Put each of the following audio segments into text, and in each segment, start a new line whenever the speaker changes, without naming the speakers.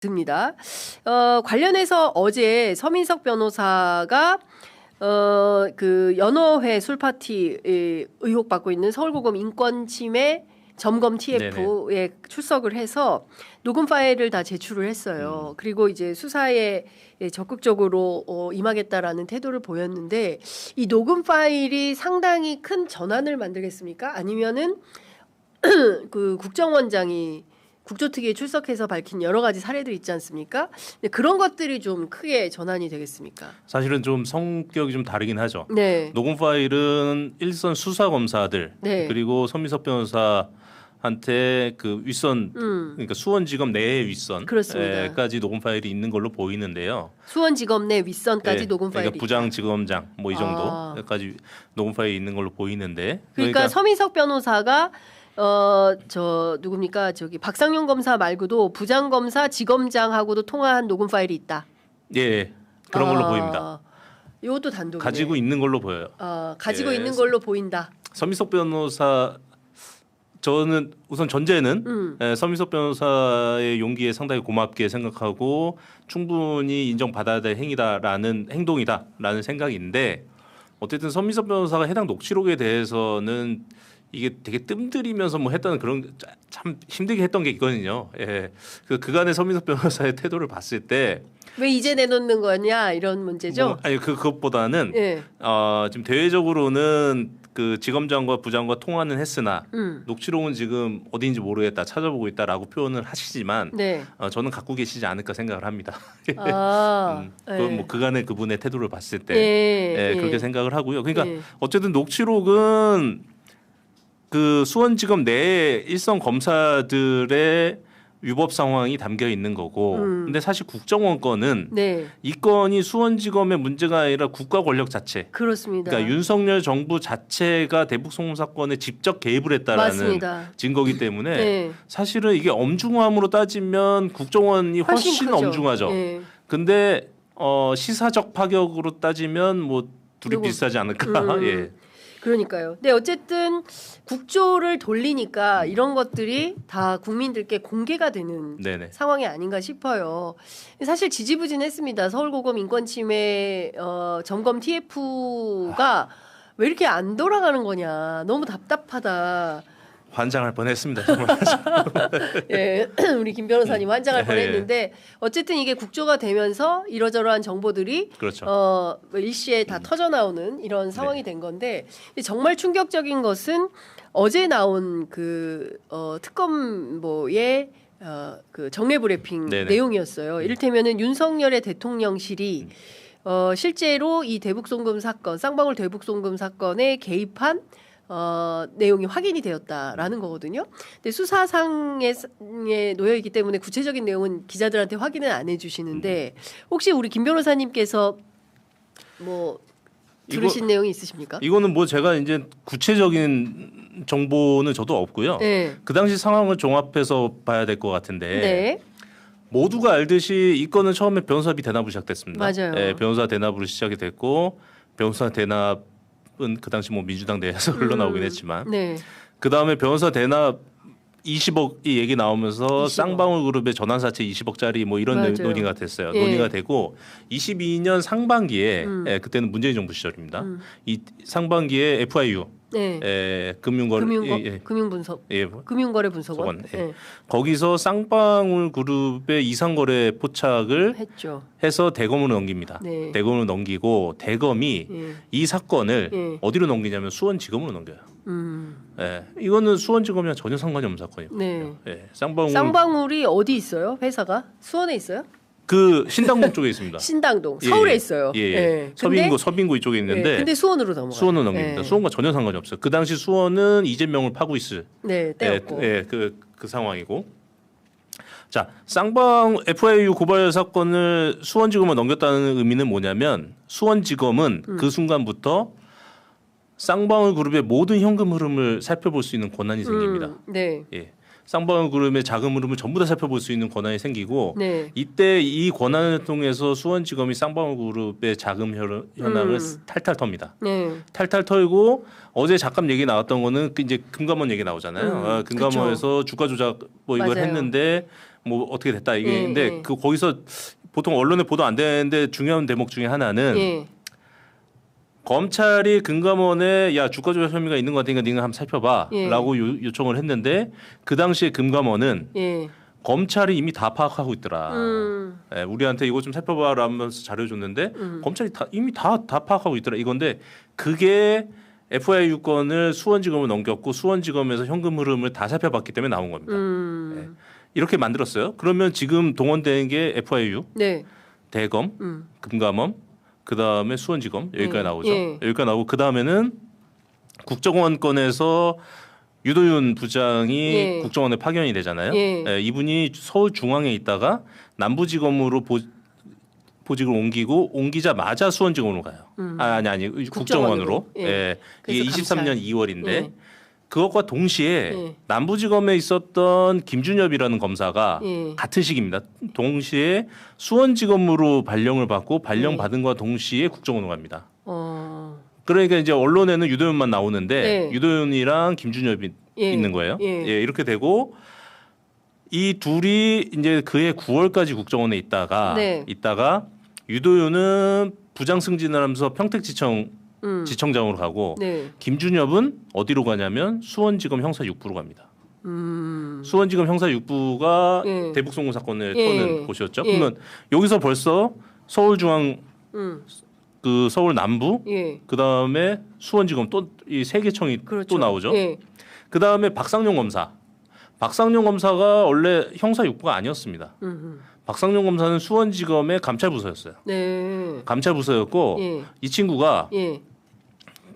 듭니다. 관련해서 어제 서민석 변호사가 그 연어회 술파티 의혹받고 있는 서울고검 인권침해 점검 TF에 출석을 해서 녹음 파일을 다 제출을 했어요. 그리고 이제 수사에 적극적으로 임하겠다라는 태도를 보였는데 이 녹음 파일이 상당히 큰 전환을 만들겠습니까? 아니면은 그 국정원장이 국조특위에 출석해서 밝힌 여러 가지 사례들 있지 않습니까? 근데 그런 것들이 좀 크게 전환이 되겠습니까?
사실은 좀 성격이 좀 다르긴 하죠.
네.
녹음 파일은 일선 수사 검사들 그리고 서민석 변호사한테 그 윗선 그러니까 수원지검 내의 윗선까지 녹음 파일이 있는 걸로 보이는데요.
수원지검 내 윗선까지 녹음 파일이
그러니까 부장지검장 뭐 이 정도까지 녹음 파일이 있는 걸로 보이는데
그러니까 서민석 변호사가 저 누굽니까? 저기 박상용 검사 말고도 부장검사, 지검장하고도 통화한 녹음 파일이 있다.
예, 그런 걸로 보입니다.
이것도 단독이네.
가지고 있는 걸로 보여요.
가지고 있는 걸로 보인다.
서민석 변호사 저는 우선 전제는 서민석 변호사의 용기에 상당히 고맙게 생각하고 충분히 인정받아야 될 행동이다라는 생각인데 어쨌든 서민석 변호사가 해당 녹취록에 대해서는 이게 되게 뜸들이면서 뭐 했다는 그런 참 힘들게 했던 게 있거든요. 예. 그간의 서민석 변호사의 태도를 봤을 때
왜 이제 내놓는 거냐 이런 문제죠.
아니 그것보다는 지금 대외적으로는 그 지검장과 부장과 통화는 했으나 녹취록은 지금 어디인지 모르겠다 찾아보고 있다라고 표현을 하시지만 저는 갖고 계시지 않을까 생각을 합니다. 뭐 그간의 그분의 태도를 봤을 때 그렇게 생각을 하고요. 그러니까 어쨌든 녹취록은 그 수원지검 내 일선 검사들의 위법 상황이 담겨 있는 거고, 근데 사실 국정원 건은 이 건이 수원지검의 문제가 아니라 국가 권력 자체.
그렇습니다.
그러니까 윤석열 정부 자체가 대북 송금 사건에 직접 개입을 했다라는 증거이기 때문에 사실은 이게 엄중함으로 따지면 국정원이 훨씬 엄중하죠. 근데 시사적 파격으로 따지면 뭐 둘이 비슷하지 않을까. 예.
그러니까요. 근데 어쨌든 국조를 돌리니까 이런 것들이 다 국민들께 공개가 되는 상황이 아닌가 싶어요. 사실 지지부진했습니다. 서울고검 인권침해 점검 TF가 왜 이렇게 안 돌아가는 거냐. 너무 답답하다.
환장할 뻔했습니다. 정말.
예, 우리 김 변호사님 환장할 뻔했는데 어쨌든 이게 국조가 되면서 이러저러한 정보들이 일시에 다 터져 나오는 이런 상황이 된 건데 정말 충격적인 것은 어제 나온 그 특검보의 그 정례 브리핑 내용이었어요. 이를테면은 윤석열의 대통령실이 실제로 이 대북송금 사건, 쌍방울 대북송금 사건에 개입한 내용이 확인이 되었다라는 거거든요. 근데 수사상에 놓여 있기 때문에 구체적인 내용은 기자들한테 확인은 안 해주시는데 혹시 우리 김 변호사님께서 뭐 들으신 내용이 있으십니까?
이거는 뭐 제가 이제 구체적인 정보는 저도 없고요. 그 당시 상황을 종합해서 봐야 될 것 같은데 모두가 알듯이 이 건은 처음에 변호사비 대납으로 시작됐습니다.
맞아요.
변호사 대납으로 시작이 됐고 변호사 대납 그 당시 뭐 민주당 내에서 흘러나오긴 했지만 그 다음에 변호사 대납 20억이 얘기 나오면서 20억. 쌍방울 그룹의 전환사채 20억짜리 뭐 이런 논의가 됐어요. 논의가 되고 22년 상반기에 그때는 문재인 정부 시절입니다. 이 상반기에 FIU
금융거래 분석원
거기서 쌍방울 그룹의 이상거래 포착을 해서 대검으로 넘깁니다. 대검으로 넘기고 대검이 이 사건을 어디로 넘기냐면 수원지검으로 넘겨요. 이거는 수원지검이랑 전혀 상관이 없는 사건이거든요.
쌍방울이 어디 있어요? 회사가 수원에 있어요?
그 신당동 쪽에 있습니다.
신당동 서울에 있어요.
서빙구 이쪽에 있는데
근데 수원으로 넘어가요.
수원으로 넘깁니다. 수원과 전혀 상관이 없어요. 그 당시 수원은 이재명을 파고 있을
때였고
그 상황이고. 자, 쌍방 FIU 고발 사건을 수원지검에 넘겼다는 의미는 뭐냐면 수원지검은 그 순간부터 쌍방울 그룹의 모든 현금 흐름을 살펴볼 수 있는 권한이 생깁니다. 쌍방울 그룹의 자금 흐름을 전부 다 살펴볼 수 있는 권한이 생기고 이때 이 권한을 통해서 수원지검이 쌍방울 그룹의 자금 현황을 탈탈 텁니다. 탈탈 털고 어제 잠깐 얘기 나왔던 거는 이제 금감원 얘기 나오잖아요. 금감원에서 주가 조작 뭐 이걸 했는데 뭐 어떻게 됐다 이게 근데
예.
그 거기서 보통 언론에 보도 안 되는데 중요한 대목 중에 하나는
예.
검찰이 금감원에 야 주가 조작 혐의가 있는 것 같으니까 네가 한번 살펴봐라고
예.
요청을 했는데 그 당시에 금감원은
예.
검찰이 이미 다 파악하고 있더라. 예, 우리한테 이거 좀 살펴봐라면서 자료 줬는데 검찰이 이미 다 파악하고 있더라 이건데 그게 FIU 건을 수원지검을 넘겼고 수원지검에서 현금 흐름을 다 살펴봤기 때문에 나온 겁니다. 예. 이렇게 만들었어요. 그러면 지금 동원된 게 FIU,
네.
대검, 금감원, 그 다음에 수원지검 여기까지 나오죠.
예.
여기까지 나오고 그 다음에는 국정원 건에서 유도윤 부장이
예.
국정원에 파견이 되잖아요.
예.
예, 이분이 서울중앙에 있다가 남부지검으로 보직을 옮기자마자 수원지검으로 가요. 아니 국정원으로.
예.
예. 이게
그래서
23년 2월인데
예.
그것과 동시에
예.
남부지검에 있었던 김준엽이라는 검사가
예.
같은 시기입니다. 동시에 수원지검으로 발령을 받고 발령받은 것과 동시에 국정원으로 갑니다. 그러니까 이제 언론에는 유도윤만 나오는데
예.
유도윤이랑 김준엽이
예.
있는 거예요.
예.
예, 이렇게 되고 이 둘이 이제 그해 9월까지 국정원에 있다가
네.
유도윤은 부장 승진을 하면서 평택지청 지청장으로 가고
네.
김준엽은 어디로 가냐면 수원지검 형사 6부로 갑니다. 수원지검 형사 6부가
예.
대북송금 사건을
예.
터는 곳이었죠.
예.
그러면 여기서 벌써 서울중앙 그 서울 남부
예.
그 다음에 수원지검 또 이 세 개청이
그렇죠.
또 나오죠.
예.
그 다음에 박상용 검사. 박상용 검사가 원래 형사 6부가 아니었습니다. 박상용 검사는 수원지검의 감찰부서였어요.
네.
감찰부서였고
예.
이 친구가
예.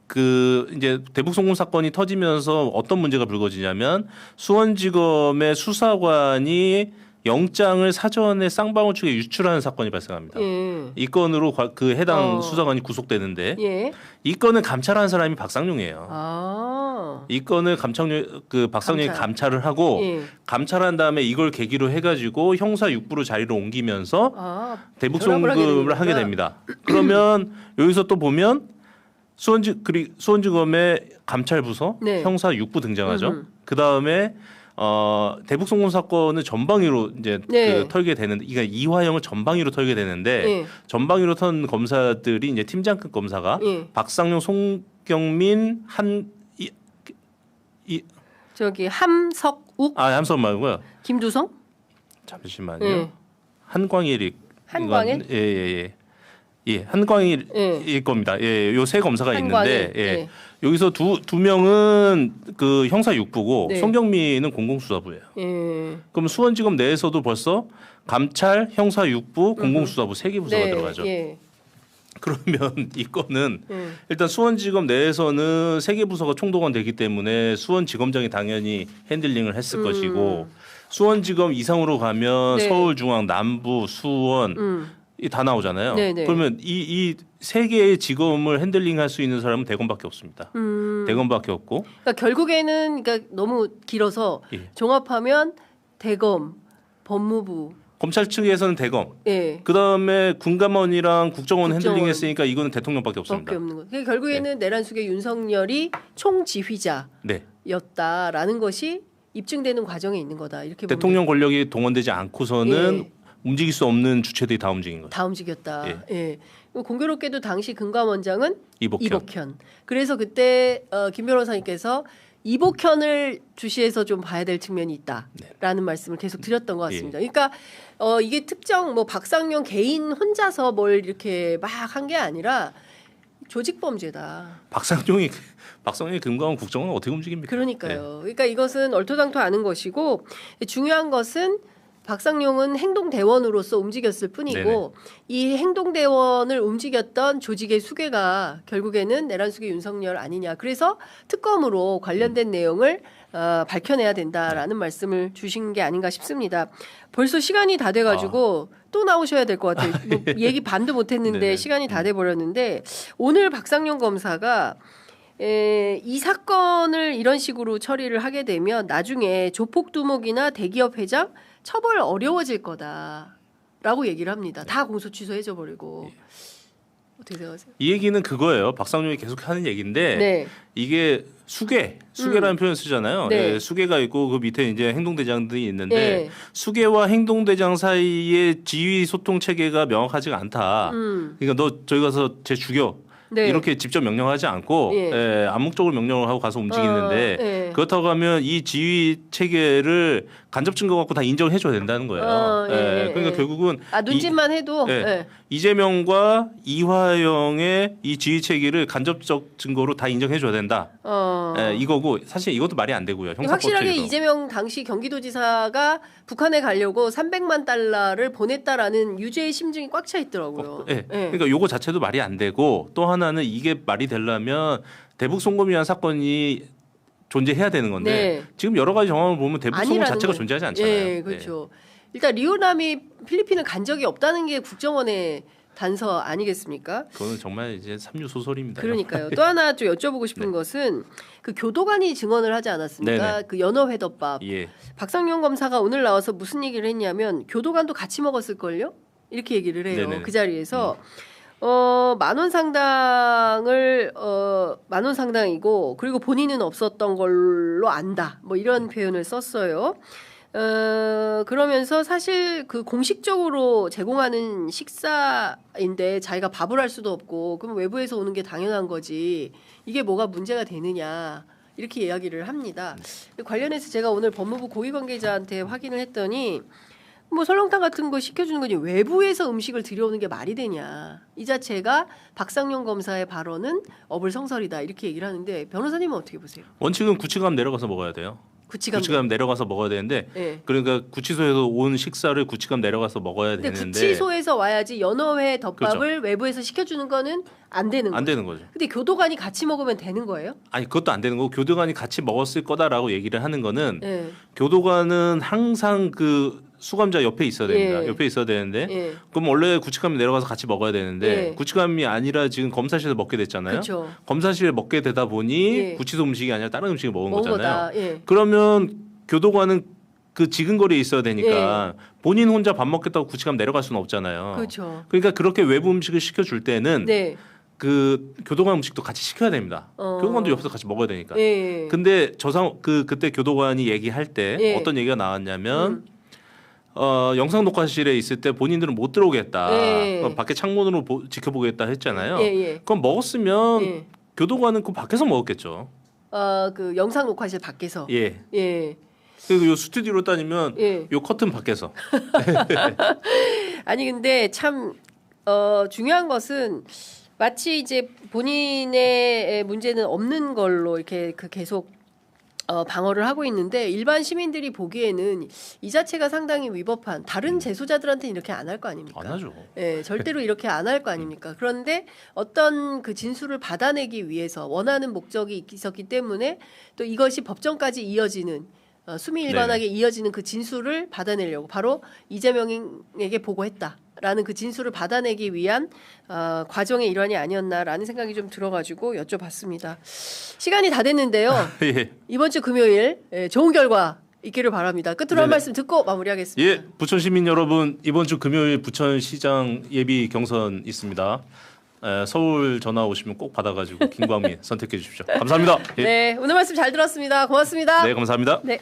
그 이제 대북송금 사건이 터지면서 어떤 문제가 불거지냐면 수원지검의 수사관이 영장을 사전에 쌍방울 측에 유출하는 사건이 발생합니다.
예.
이 건으로 그 해당 수사관이 구속되는데
예.
이 건을 감찰한 사람이 박상용이에요.
아.
이 건을 박상용이 감찰을 하고
예.
감찰한 다음에 이걸 계기로 해가지고 형사 6부로 자리를 옮기면서 대북
결합을
송금을 하게 됩니다. 그러면 여기서 또 보면 수원지검의 감찰부서
네.
형사 6부 등장하죠. 그 다음에 대북 송금 사건을 전방위로 이제
네.
그 털게 되는데, 이게 이화영을 전방위로 털게 되는데
네.
전방위로 턴 검사들이 이제 팀장급 검사가
네.
박상용, 송경민,
저기 함석욱,
함선 말고요.
김두성,
잠시만요.
네.
한광일이
한광일?
예, 한광일일 겁니다. 예, 요 세 검사가
한광일.
있는데 예.
네.
여기서 두 명은 그 형사 6부고
네.
송경민은 공공수사부예요.
예.
그럼 수원지검 내에서도 벌써 감찰, 형사 6부, 공공수사부 세 개 부서가
네.
들어가죠.
예.
그러면 이 건은 일단 수원지검 내에서는 세 개 부서가 총동원되기 때문에 수원지검장이 당연히 핸들링을 했을 것이고, 수원지검 이상으로 가면
네.
서울중앙, 남부, 수원 이 다 나오잖아요.
네네.
그러면 이 세 개의 지검을 핸들링할 수 있는 사람은 대검밖에 없습니다. 대검밖에 없고.
그러니까 결국에는 그러니까 너무 길어서
예.
종합하면 대검, 법무부.
검찰 측에서는 대검.
예.
그 다음에 군감원이랑 국정원
국정원.
핸들링했으니까 이거는 대통령밖에 없습니다.
밖에 없는 거. 그러니까 결국에는 내란숙의 윤석열이 총지휘자였다라는
네.
것이 입증되는 과정에 있는 거다. 이렇게 보면
대통령 권력이 동원되지 않고서는
예.
움직일 수 없는 주체들이 다 움직인 거죠.
다 움직였다. 예. 공교롭게도 당시 금감원장은
이복현.
그래서 그때 김 변호사님께서 이복현을 주시해서 좀 봐야 될 측면이 있다라는 말씀을 계속 드렸던 것 같습니다. 그러니까 이게 특정 뭐 박상용 개인 혼자서 뭘 이렇게 막 한 게 아니라 조직 범죄다.
박상용이 금감원 국정원 어떻게 움직입니까?
그러니까요. 그러니까 이것은 얼토당토 않은 것이고, 중요한 것은 박상용은 행동대원으로서 움직였을 뿐이고,
네네.
이 행동대원을 움직였던 조직의 수괴가 결국에는 내란숙의 윤석열 아니냐. 그래서 특검으로 관련된 내용을 밝혀내야 된다라는 말씀을 주신 게 아닌가 싶습니다. 벌써 시간이 다 돼가지고 또 나오셔야 될 것 같아요. 뭐 얘기 반도 못했는데
네네.
시간이 다 돼버렸는데, 오늘 박상용 검사가 이 사건을 이런 식으로 처리를 하게 되면 나중에 조폭두목이나 대기업 회장 처벌 어려워질 거다라고 얘기를 합니다. 다 공소 취소해줘 버리고 어떻게 생각하세요?
이 얘기는 그거예요. 박상용이 계속 하는 얘기인데 네. 이게 수계라는 표현 쓰잖아요.
네.
네, 수계가 있고 그 밑에 이제 행동대장들이 있는데 네. 수계와 행동대장 사이의 지휘 소통 체계가 명확하지가 않다. 그러니까 너 저기 가서 쟤 죽여. 네. 이렇게 직접 명령하지 않고 예, 암묵적으로 명령을 하고 가서 움직이는데 그렇다고 하면 이 지휘 체계를 간접 증거 갖고 다 인정을 해줘야 된다는 거예요. 그러니까 결국은
눈짓만 해도
이재명과 이화영의 이 지휘 체계를 간접적 증거로 다 인정해줘야 된다. 이거고 사실 이것도 말이 안 되고요.
확실하게 이재명 당시 경기도지사가 북한에 가려고 300만 달러를 보냈다라는 유죄의 심증이 꽉 차 있더라고요.
그러니까 요거 자체도 말이 안 되고 또 하나는 이게 말이 되려면 대북 송금이라는 사건이 존재해야 되는 건데 지금 여러 가지 정황을 보면 대북 송금 자체가 존재하지 않잖아요.
그렇죠. 일단 리오남이 필리핀을 간 적이 없다는 게 국정원의 단서 아니겠습니까?
그거는 정말 이제 삼류 소설입니다.
그러니까요. 또 하나 좀 여쭤보고 싶은 것은 그 교도관이 증언을 하지 않았습니까? 그 연어회덮밥. 박상용 검사가 오늘 나와서 무슨 얘기를 했냐면 교도관도 같이 먹었을걸요? 이렇게 얘기를 해요. 그 자리에서 10,000원 상당을 10,000원 상당이고 그리고 본인은 없었던 걸로 안다. 뭐 이런 표현을 썼어요. 그러면서 사실 그 공식적으로 제공하는 식사인데 자기가 밥을 할 수도 없고 그럼 외부에서 오는 게 당연한 거지 이게 뭐가 문제가 되느냐 이렇게 이야기를 합니다. 관련해서 제가 오늘 법무부 고위 관계자한테 확인을 했더니 뭐 설렁탕 같은 거 시켜주는 거지 외부에서 음식을 들여오는 게 말이 되냐 이 자체가 박상용 검사의 발언은 어불성설이다 이렇게 얘기를 하는데 변호사님은 어떻게 보세요?
원칙은 구치관 내려가서 먹어야 돼요. 구치감 내려가서 먹어야 되는데 그러니까 구치소에서 온 식사를 구치감 내려가서 먹어야 되는데
구치소에서 와야지 연어회 덮밥을 외부에서 시켜주는 거는 안 되는 거죠.
안 되는 거죠.
근데 교도관이 같이 먹으면 되는 거예요?
아니 그것도 안 되는 거고 교도관이 같이 먹었을 거다라고 얘기를 하는 거는 교도관은 항상 그 수감자 옆에 있어야 됩니다. 옆에 있어야 되는데 그럼 원래 구치감이 내려가서 같이 먹어야 되는데 구치감이 아니라 지금 검사실에서 먹게 됐잖아요.
그쵸.
검사실에 먹게 되다 보니 구치소 음식이 아니라 다른 음식을 먹은 거잖아요. 그러면 교도관은 그 지근거리에 있어야 되니까 본인 혼자 밥 먹겠다고 구치감 내려갈 수는 없잖아요.
그렇죠.
그러니까 그렇게 외부 음식을 시켜줄 때는 그 교도관 음식도 같이 시켜야 됩니다. 교도관도 옆에서 같이 먹어야 되니까. 근데 그때 교도관이 얘기할 때 어떤 얘기가 나왔냐면 영상 녹화실에 있을 때 본인들은 못 들어오겠다. 밖에 창문으로 지켜보겠다 했잖아요. 그럼 먹었으면 교도관은 그 밖에서 먹었겠죠.
그 영상 녹화실 밖에서.
그리고 요 스튜디오로 따지면 요 커튼 밖에서.
아니 근데 참 중요한 것은 마치 이제 본인의 문제는 없는 걸로 이렇게 계속 방어를 하고 있는데 일반 시민들이 보기에는 이 자체가 상당히 위법한 다른 재소자들한테는 이렇게 안 할 거 아닙니까?
안 하죠.
절대로 이렇게 안 할 거 아닙니까? 그런데 어떤 그 진술을 받아내기 위해서 원하는 목적이 있었기 때문에 또 이것이 법정까지 이어지는 수미일관하게 이어지는 그 진술을 받아내려고 바로 이재명에게 보고했다라는 그 진술을 받아내기 위한 과정의 일환이 아니었나라는 생각이 좀 들어가지고 여쭤봤습니다. 시간이 다 됐는데요. 이번 주 금요일 좋은 결과 있기를 바랍니다. 끝으로 한 말씀 듣고 마무리하겠습니다.
부천 시민 여러분 이번 주 금요일 부천시장 예비 경선 있습니다. 서울 전화 오시면 꼭 받아가지고 김광민 선택해 주십시오. 감사합니다.
네, 오늘 말씀 잘 들었습니다. 고맙습니다.
네, 감사합니다.
네.